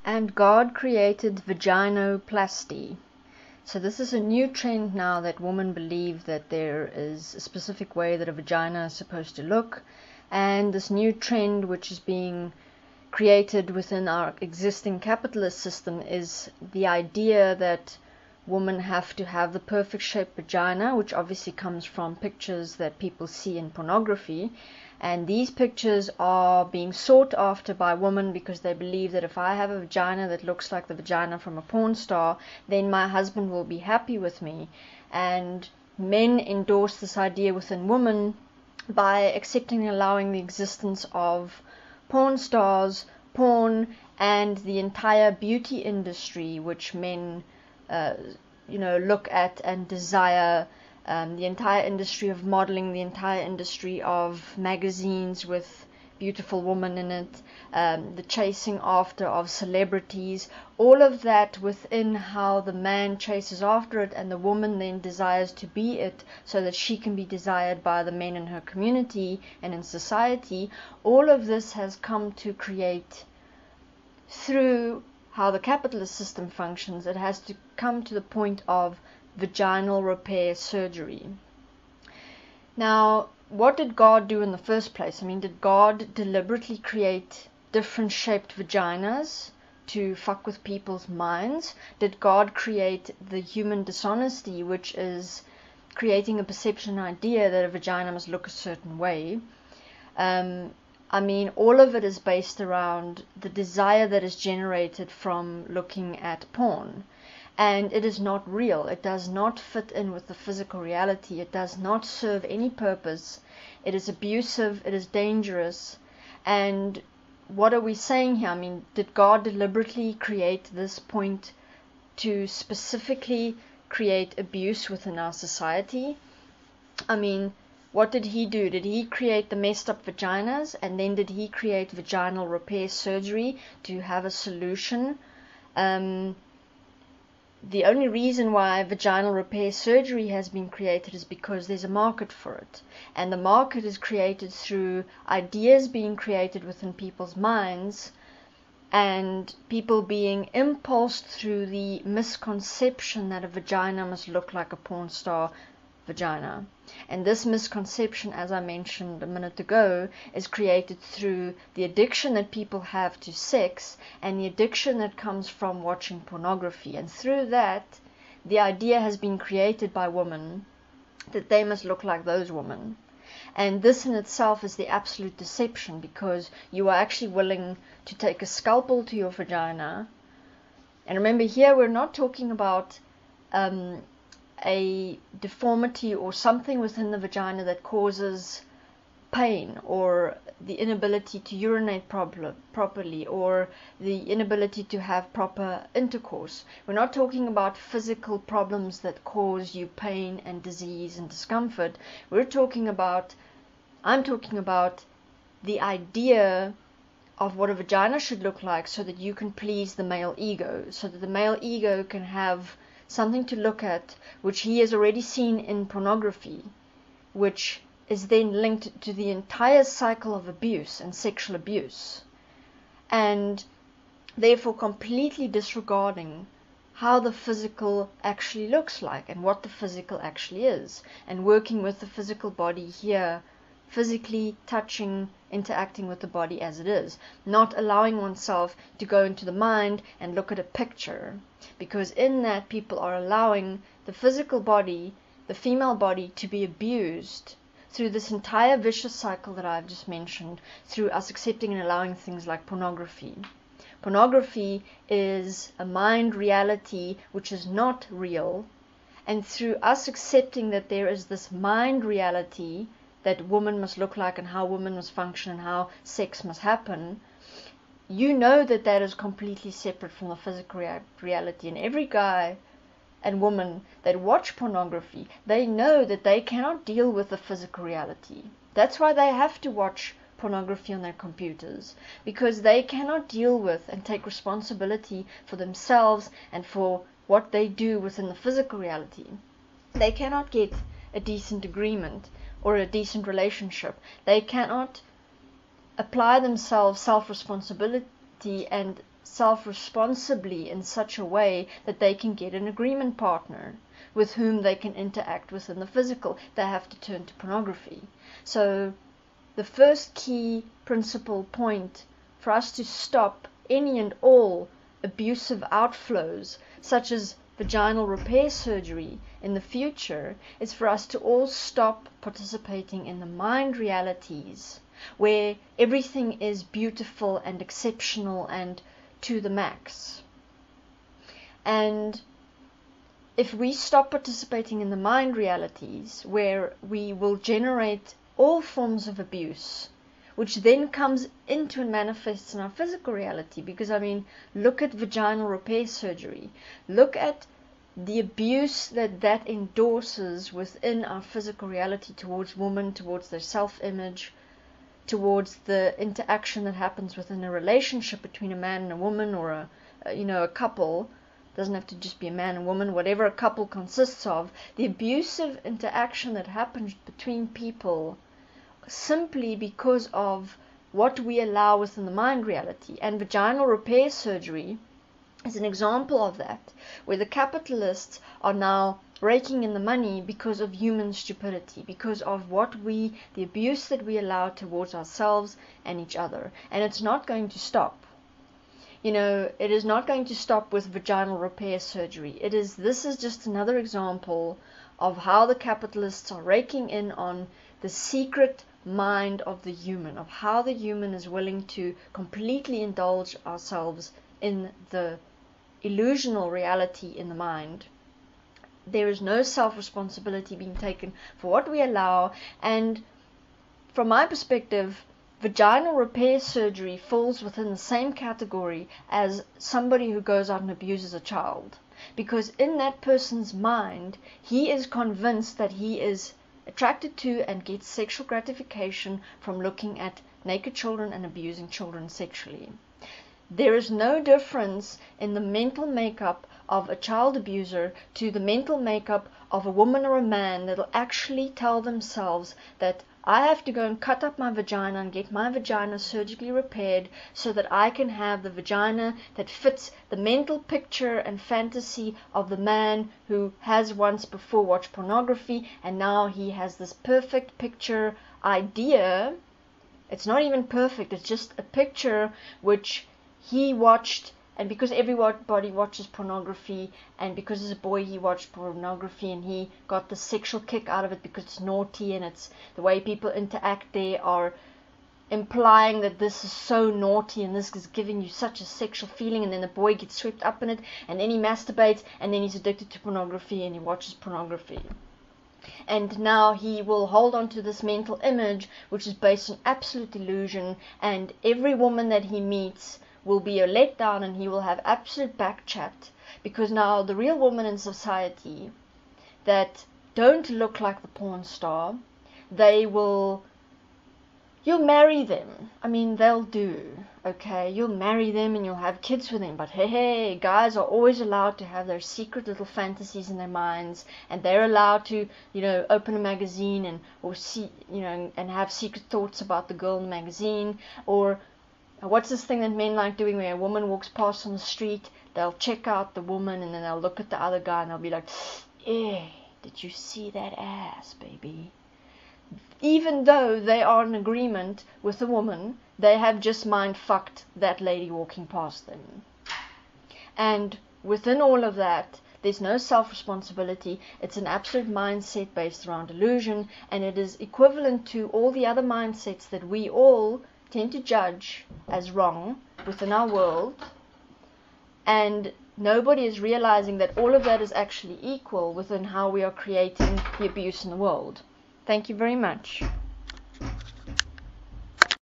And God created vaginoplasty. So this is a new trend now that women believe that there is a specific way that a vagina is supposed to look. And this new trend, which is being created within our existing capitalist system, is the idea that women have to have the perfect shaped vagina, which obviously comes from pictures that people see in pornography. And these pictures are being sought after by women because they believe that if I have a vagina that looks like the vagina from a porn star, then my husband will be happy with me. And men endorse this idea within women by accepting and allowing the existence of porn stars, porn, and the entire beauty industry, which men look at and desire. The entire industry of modeling, the entire industry of magazines with beautiful women in it, the chasing after of celebrities, all of that within how the man chases after it and the woman then desires to be it so that she can be desired by the men in her community and in society. All of this has come to create, through how the capitalist system functions, it has to come to the point of vaginal repair surgery. Now, what did God do in the first place? I mean, did God deliberately create different shaped vaginas to fuck with people's minds? Did God create the human dishonesty, which is creating a perception idea that a vagina must look a certain way? I mean, all of it is based around the desire that is generated from looking at porn. And it is not real. It does not fit in with the physical reality. It does not serve any purpose. It is abusive. It is dangerous. And what are we saying here? I mean, did God deliberately create this point to specifically create abuse within our society? I mean, what did he do? Did he create the messed up vaginas, and then did he create vaginal repair surgery to have a solution? The only reason why vaginal repair surgery has been created is because there's a market for it. And the market is created through ideas being created within people's minds and people being impulsed through the misconception that a vagina must look like a porn star vagina. And this misconception, as I mentioned a minute ago, is created through the addiction that people have to sex and the addiction that comes from watching pornography. And through that, the idea has been created by women that they must look like those women. And this in itself is the absolute deception, because you are actually willing to take a scalpel to your vagina. And remember, here we're not talking about a deformity or something within the vagina that causes pain or the inability to urinate properly or the inability to have proper intercourse. We're not talking about physical problems that cause you pain and disease and discomfort. I'm talking about the idea of what a vagina should look like so that you can please the male ego, so that the male ego can have something to look at, which he has already seen in pornography, which is then linked to the entire cycle of abuse and sexual abuse, and therefore completely disregarding how the physical actually looks like and what the physical actually is, and working with the physical body here, physically touching, interacting with the body as it is, not allowing oneself to go into the mind and look at a picture, because in that people are allowing the physical body, the female body, to be abused through this entire vicious cycle that I've just mentioned, through us accepting and allowing things like pornography. Pornography is a mind reality which is not real, and through us accepting that there is this mind reality that woman must look like and how women must function and how sex must happen, you know that that is completely separate from the physical reality. And every guy and woman that watch pornography, they know that they cannot deal with the physical reality. That's why they have to watch pornography on their computers, because they cannot deal with and take responsibility for themselves and for what they do within the physical reality. They cannot get a decent agreement or a decent relationship. They cannot apply themselves self-responsibility and self-responsibly in such a way that they can get an agreement partner with whom they can interact within the physical. They have to turn to pornography. So the first key principal point for us to stop any and all abusive outflows, such as vaginal repair surgery in the future, is for us to all stop participating in the mind realities where everything is beautiful and exceptional and to the max. And if we stop participating in the mind realities where we will generate all forms of abuse, which then comes into and manifests in our physical reality, because I mean, look at vaginal repair surgery, look at the abuse that endorses within our physical reality towards women, towards their self-image, towards the interaction that happens within a relationship between a man and a woman, or a couple. Doesn't have to just be a man and woman, whatever a couple consists of. The abusive interaction that happens between people simply because of what we allow within the mind reality. And vaginal repair surgery is an example of that, where the capitalists are now raking in the money because of human stupidity, because of the abuse that we allow towards ourselves and each other. And it's not going to stop. It is not going to stop with vaginal repair surgery. This is just another example of how the capitalists are raking in on the secret mind of the human, of how the human is willing to completely indulge ourselves in the illusional reality in the mind. There is no self-responsibility being taken for what we allow, and from my perspective, vaginal repair surgery falls within the same category as somebody who goes out and abuses a child, because in that person's mind, he is convinced that he is attracted to and gets sexual gratification from looking at naked children and abusing children sexually. There is no difference in the mental makeup of a child abuser to the mental makeup of a woman or a man that will actually tell themselves that I have to go and cut up my vagina and get my vagina surgically repaired so that I can have the vagina that fits the mental picture and fantasy of the man who has once before watched pornography, and now he has this perfect picture idea. It's not even perfect, it's just a picture which he watched. And because everybody watches pornography, and because as a boy he watched pornography and he got the sexual kick out of it because it's naughty, and it's the way people interact there are implying that this is so naughty and this is giving you such a sexual feeling, and then the boy gets swept up in it, and then he masturbates, and then he's addicted to pornography and he watches pornography. And now he will hold on to this mental image which is based on absolute illusion, and every woman that he meets will be a letdown, and he will have absolute backchat, because now the real women in society that don't look like the porn star, you'll marry them. I mean, they'll do, okay? You'll marry them and you'll have kids with them, but hey, guys are always allowed to have their secret little fantasies in their minds, and they're allowed to, open a magazine or see, and have secret thoughts about the girl in the magazine. Or what's this thing that men like doing, where a woman walks past on the street, they'll check out the woman and then they'll look at the other guy and they'll be like, did you see that ass, baby? Even though they are in agreement with the woman, they have just mind-fucked that lady walking past them. And within all of that, there's no self-responsibility. It's an absolute mindset based around illusion, and it is equivalent to all the other mindsets that we all tend to judge as wrong within our world, and nobody is realizing that all of that is actually equal within how we are creating the abuse in the world. Thank you very much.